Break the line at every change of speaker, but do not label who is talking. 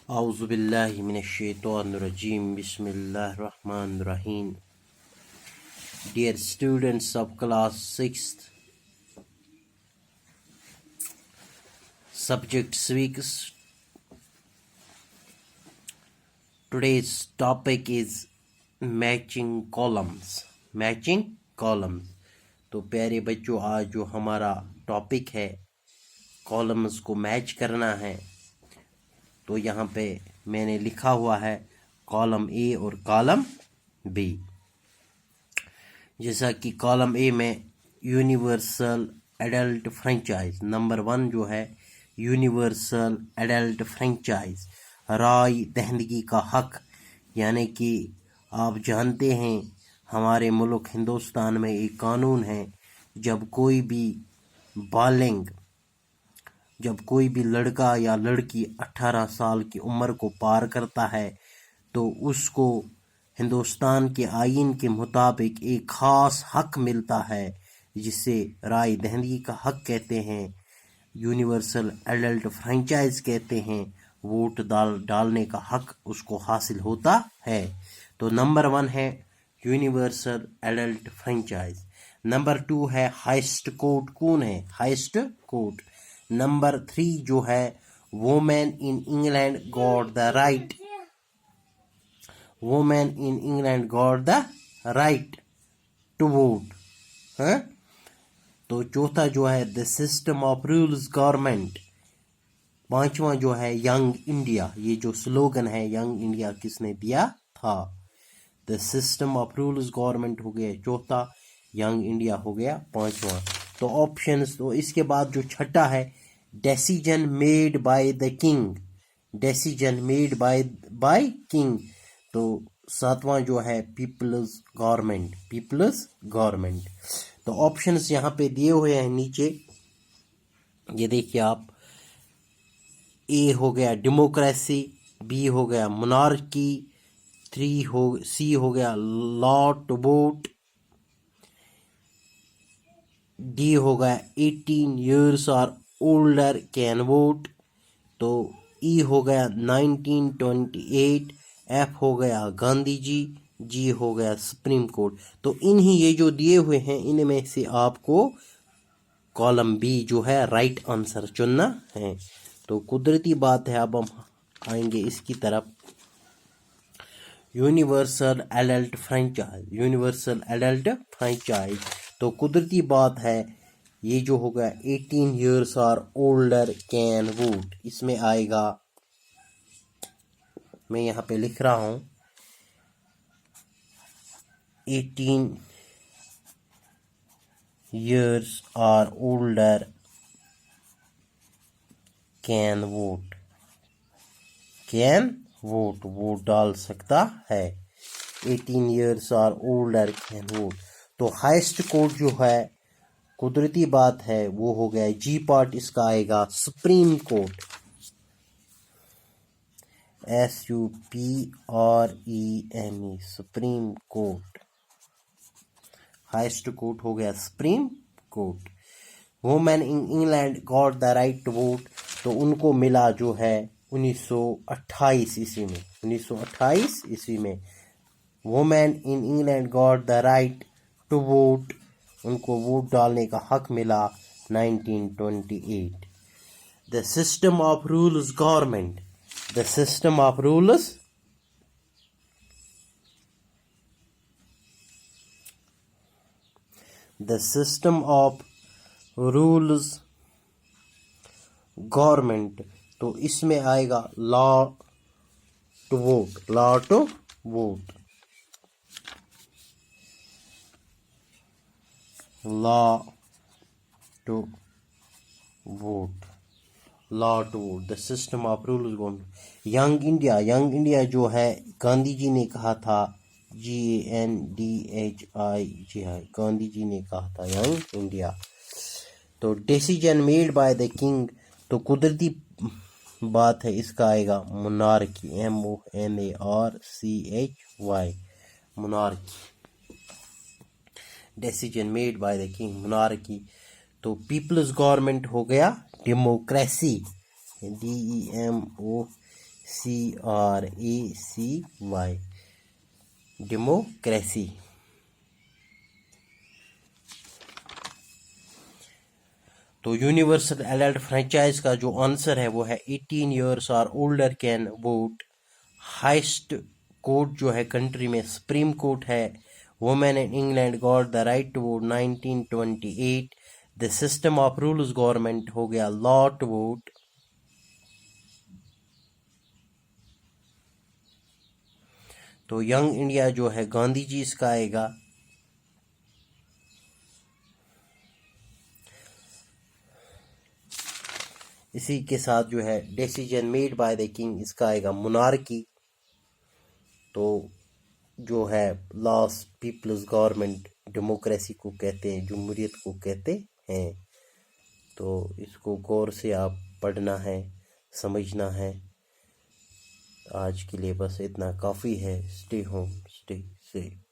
Auzubillahi minash-shaytanir-rajim. Bismillahir-rahmanir-rahim. Dear students of class 6th, subject civics. Today's topic is matching columns. Matching columns. तो प्यारे बच्चों, आज जो हमारा टॉपिक है कॉलम्स को मैच करना है, तो यहाँ पे मैंने लिखा हुआ है कॉलम ए और कॉलम बी। जैसा कि कॉलम ए में यूनिवर्सल एडल्ट फ्रेंचाइज नंबर 1 जो है यूनिवर्सल एडल्ट फ्रेंचाइज, राय दहिंदगी का हक। यानी कि आप जानते हैं हमारे मुल्क हिंदुस्तान में एक कानून है, जब कोई भी लड़का या लड़की 18 साल की उम्र को पार करता है तो उसको हिंदुस्तान के आईन के मुताबिक एक ख़ास हक मिलता है, जिसे राय दहिंदगी का हक कहते हैं, यूनिवर्सल एडल्ट फ्रेंचाइज कहते हैं। वोट डालने का हक उसको हासिल होता है। तो नंबर 1 है यूनिवर्सल एडल्ट फ्रेंचाइज। नंबर 2 है हाईएस्ट कोर्ट। कौन है हाईएस्ट कोर्ट? नंबर 3 जो है women in England got the right. Women in England got the right to vote. हाँ, तो चौथा जो है the system of rules government. 5वां जो है यंग इंडिया। ये जो स्लोगन है यंग इंडिया किसने दिया था? The system of rules government हो गया चौथा, यंग इंडिया हो गया 5वां। तो ऑप्शंस, तो इसके बाद जो छठा है decision made by the king. Decision made by king. तो 7वां जो है पीपल्स गवर्नमेंट। People's government. तो ऑप्शंस यहाँ पे दिए हुए हैं नीचे, ये देखिए आप। ए हो गया डेमोक्रेसी, बी हो गया मोनार्की, सी हो गया लॉ टू वोट, डी हो गया 18 years और ओल्डर कैन वोट, तो ई हो गया 1928, एफ हो गया गांधी जी हो गया सुप्रीम कोर्ट। तो इन्हीं ये जो दिए हुए हैं इनमें से आपको कॉलम बी जो है राइट आंसर चुनना है। तो कुदरती बात है, अब हम आएंगे इसकी तरफ। Universal adult franchise. Universal adult franchise, तो कुदरती बात है ये जो होगा 18 years और ओल्डर कैन वोट, इसमें आएगा, मैं यहाँ पे लिख रहा हूँ 18 years और older can vote. Can vote डाल सकता है। 18 years और ओल्डर कैन वोट। तो हाईएस्ट कोर्ट जो है कुदरती बात है वो हो गया जी पार्ट, इसका आएगा supreme court. SUPREME supreme court. Highest court हो गया supreme court. Women in England got the right to vote, तो उनको मिला जो है 1928 ईस्वी में। 1928 ईस्वी में women in England got the right to vote, उनको वोट डालने का हक मिला 1928। The system of rules government. The system of rules the system of rules government, तो इसमें आएगा law to vote. Law to vote. Law to vote. Law to vote. The system of rules government. Young India. Young India जो है गांधी जी ने कहा था, GANDHI, Gandhi ji ने कहा था यंग इंडिया। तो decision made by the king, तो कुदरती बात है इसका आएगा monarchy. MONARCHY monarchy. Decision made by the king monarchy. तो पीपल्स गवर्नमेंट हो गया डेमोक्रेसी। CRACY, democracy. तो यूनिवर्सल एडल्ट फ्रेंचाइज का जो आंसर है वो है 18 ईयर्स और older can vote. Heist court जो है कंट्री में सुप्रीम कोर्ट है। Women in England got the right to vote 1928। The system of rules government हो गया लॉ टू वोट। तो यंग इंडिया जो है गांधी जी इसका आएगा। इसी के साथ जो है decision made by the king इसका आएगा मोनार्की। तो जो है लास्ट पीपल्स गवर्नमेंट डेमोक्रेसी को कहते हैं, जमहूरियत को कहते हैं। तो इसको गौर से आप पढ़ना है, समझना है। आज के लिए बस इतना काफ़ी है। Stay home, stay safe.